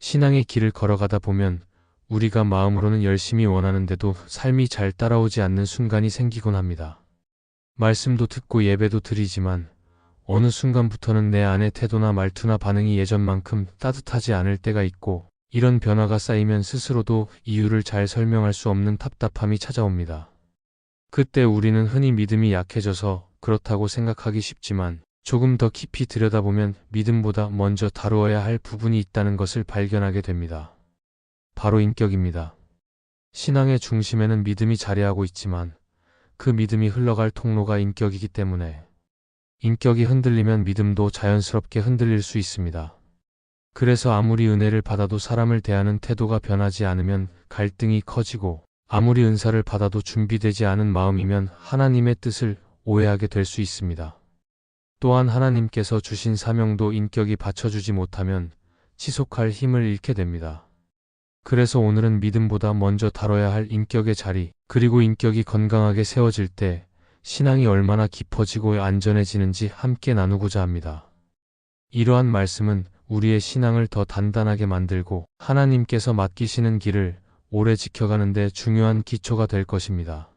신앙의 길을 걸어가다 보면 우리가 마음으로는 열심히 원하는데도 삶이 잘 따라오지 않는 순간이 생기곤 합니다. 말씀도 듣고 예배도 드리지만 어느 순간부터는 내 안의 태도나 말투나 반응이 예전만큼 따뜻하지 않을 때가 있고, 이런 변화가 쌓이면 스스로도 이유를 잘 설명할 수 없는 답답함이 찾아옵니다. 그때 우리는 흔히 믿음이 약해져서 그렇다고 생각하기 쉽지만, 조금 더 깊이 들여다보면 믿음보다 먼저 다루어야 할 부분이 있다는 것을 발견하게 됩니다. 바로 인격입니다. 신앙의 중심에는 믿음이 자리하고 있지만 그 믿음이 흘러갈 통로가 인격이기 때문에 인격이 흔들리면 믿음도 자연스럽게 흔들릴 수 있습니다. 그래서 아무리 은혜를 받아도 사람을 대하는 태도가 변하지 않으면 갈등이 커지고, 아무리 은사를 받아도 준비되지 않은 마음이면 하나님의 뜻을 오해하게 될 수 있습니다. 또한 하나님께서 주신 사명도 인격이 받쳐주지 못하면 지속할 힘을 잃게 됩니다. 그래서 오늘은 믿음보다 먼저 다뤄야 할 인격의 자리, 그리고 인격이 건강하게 세워질 때 신앙이 얼마나 깊어지고 안전해지는지 함께 나누고자 합니다. 이러한 말씀은 우리의 신앙을 더 단단하게 만들고 하나님께서 맡기시는 길을 오래 지켜가는 데 중요한 기초가 될 것입니다.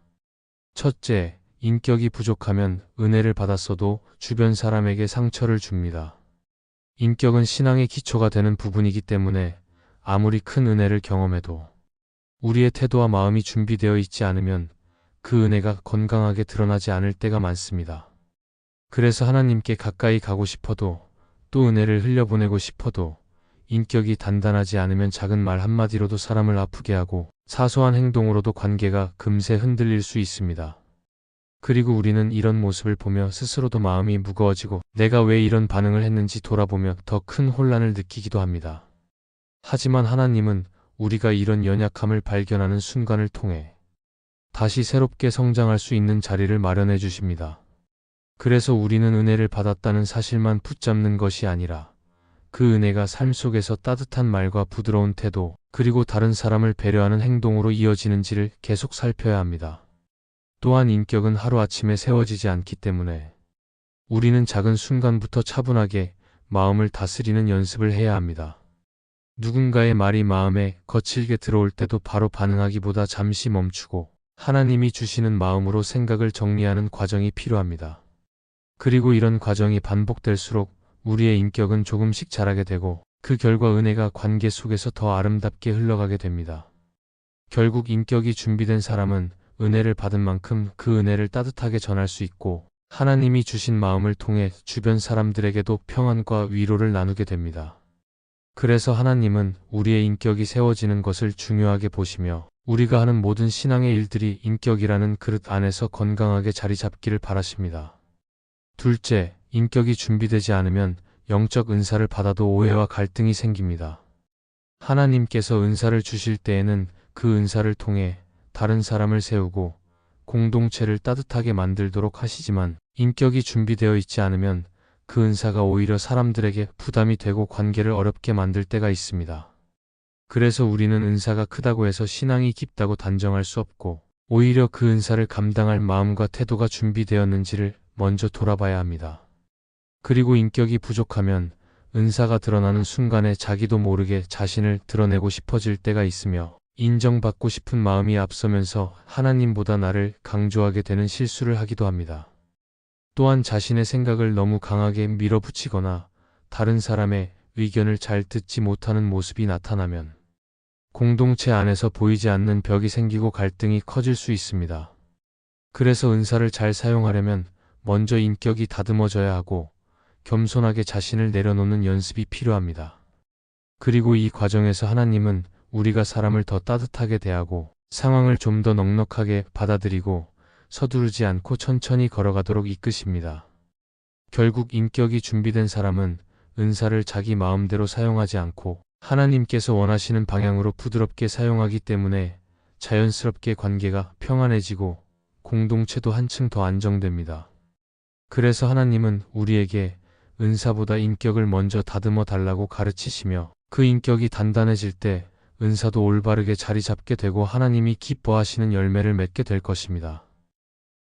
첫째, 인격이 부족하면 은혜를 받았어도 주변 사람에게 상처를 줍니다. 인격은 신앙의 기초가 되는 부분이기 때문에 아무리 큰 은혜를 경험해도 우리의 태도와 마음이 준비되어 있지 않으면 그 은혜가 건강하게 드러나지 않을 때가 많습니다. 그래서 하나님께 가까이 가고 싶어도, 또 은혜를 흘려보내고 싶어도 인격이 단단하지 않으면 작은 말 한마디로도 사람을 아프게 하고 사소한 행동으로도 관계가 금세 흔들릴 수 있습니다. 그리고 우리는 이런 모습을 보며 스스로도 마음이 무거워지고 내가 왜 이런 반응을 했는지 돌아보며 더 큰 혼란을 느끼기도 합니다. 하지만 하나님은 우리가 이런 연약함을 발견하는 순간을 통해 다시 새롭게 성장할 수 있는 자리를 마련해 주십니다. 그래서 우리는 은혜를 받았다는 사실만 붙잡는 것이 아니라 그 은혜가 삶 속에서 따뜻한 말과 부드러운 태도, 그리고 다른 사람을 배려하는 행동으로 이어지는지를 계속 살펴야 합니다. 또한 인격은 하루아침에 세워지지 않기 때문에 우리는 작은 순간부터 차분하게 마음을 다스리는 연습을 해야 합니다. 누군가의 말이 마음에 거칠게 들어올 때도 바로 반응하기보다 잠시 멈추고 하나님이 주시는 마음으로 생각을 정리하는 과정이 필요합니다. 그리고 이런 과정이 반복될수록 우리의 인격은 조금씩 자라게 되고, 그 결과 은혜가 관계 속에서 더 아름답게 흘러가게 됩니다. 결국 인격이 준비된 사람은 은혜를 받은 만큼 그 은혜를 따뜻하게 전할 수 있고, 하나님이 주신 마음을 통해 주변 사람들에게도 평안과 위로를 나누게 됩니다. 그래서 하나님은 우리의 인격이 세워지는 것을 중요하게 보시며 우리가 하는 모든 신앙의 일들이 인격이라는 그릇 안에서 건강하게 자리 잡기를 바라십니다. 둘째, 인격이 준비되지 않으면 영적 은사를 받아도 오해와 갈등이 생깁니다. 하나님께서 은사를 주실 때에는 그 은사를 통해 다른 사람을 세우고 공동체를 따뜻하게 만들도록 하시지만, 인격이 준비되어 있지 않으면 그 은사가 오히려 사람들에게 부담이 되고 관계를 어렵게 만들 때가 있습니다. 그래서 우리는 은사가 크다고 해서 신앙이 깊다고 단정할 수 없고, 오히려 그 은사를 감당할 마음과 태도가 준비되었는지를 먼저 돌아봐야 합니다. 그리고 인격이 부족하면 은사가 드러나는 순간에 자기도 모르게 자신을 드러내고 싶어질 때가 있으며, 인정받고 싶은 마음이 앞서면서 하나님보다 나를 강조하게 되는 실수를 하기도 합니다. 또한 자신의 생각을 너무 강하게 밀어붙이거나 다른 사람의 의견을 잘 듣지 못하는 모습이 나타나면 공동체 안에서 보이지 않는 벽이 생기고 갈등이 커질 수 있습니다. 그래서 은사를 잘 사용하려면 먼저 인격이 다듬어져야 하고 겸손하게 자신을 내려놓는 연습이 필요합니다. 그리고 이 과정에서 하나님은 우리가 사람을 더 따뜻하게 대하고 상황을 좀 더 넉넉하게 받아들이고 서두르지 않고 천천히 걸어가도록 이끄십니다. 결국 인격이 준비된 사람은 은사를 자기 마음대로 사용하지 않고 하나님께서 원하시는 방향으로 부드럽게 사용하기 때문에 자연스럽게 관계가 평안해지고 공동체도 한층 더 안정됩니다. 그래서 하나님은 우리에게 은사보다 인격을 먼저 다듬어 달라고 가르치시며, 그 인격이 단단해질 때 은사도 올바르게 자리 잡게 되고 하나님이 기뻐하시는 열매를 맺게 될 것입니다.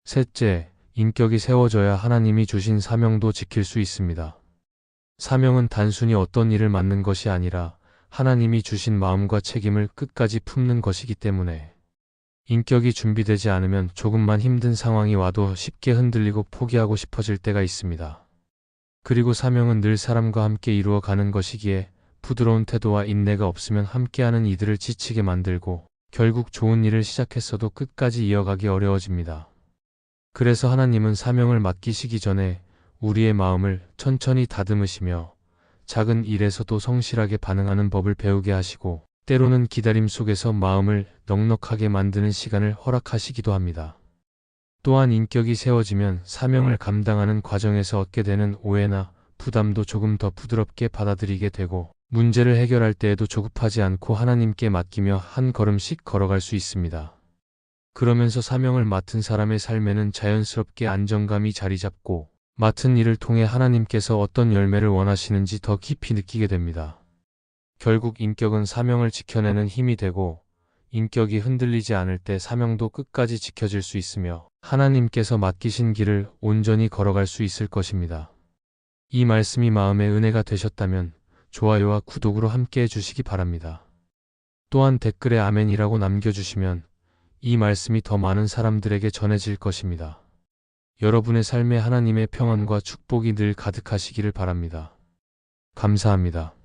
셋째, 인격이 세워져야 하나님이 주신 사명도 지킬 수 있습니다. 사명은 단순히 어떤 일을 맡는 것이 아니라 하나님이 주신 마음과 책임을 끝까지 품는 것이기 때문에 인격이 준비되지 않으면 조금만 힘든 상황이 와도 쉽게 흔들리고 포기하고 싶어질 때가 있습니다. 그리고 사명은 늘 사람과 함께 이루어가는 것이기에 부드러운 태도와 인내가 없으면 함께하는 이들을 지치게 만들고 결국 좋은 일을 시작했어도 끝까지 이어가기 어려워집니다. 그래서 하나님은 사명을 맡기시기 전에 우리의 마음을 천천히 다듬으시며 작은 일에서도 성실하게 반응하는 법을 배우게 하시고 때로는 기다림 속에서 마음을 넉넉하게 만드는 시간을 허락하시기도 합니다. 또한 인격이 세워지면 사명을 감당하는 과정에서 얻게 되는 오해나 부담도 조금 더 부드럽게 받아들이게 되고 문제를 해결할 때에도 조급하지 않고 하나님께 맡기며 한 걸음씩 걸어갈 수 있습니다. 그러면서 사명을 맡은 사람의 삶에는 자연스럽게 안정감이 자리 잡고 맡은 일을 통해 하나님께서 어떤 열매를 원하시는지 더 깊이 느끼게 됩니다. 결국 인격은 사명을 지켜내는 힘이 되고 인격이 흔들리지 않을 때 사명도 끝까지 지켜질 수 있으며 하나님께서 맡기신 길을 온전히 걸어갈 수 있을 것입니다. 이 말씀이 마음의 은혜가 되셨다면 좋아요와 구독으로 함께 해주시기 바랍니다. 또한 댓글에 아멘이라고 남겨주시면 이 말씀이 더 많은 사람들에게 전해질 것입니다. 여러분의 삶에 하나님의 평안과 축복이 늘 가득하시기를 바랍니다. 감사합니다.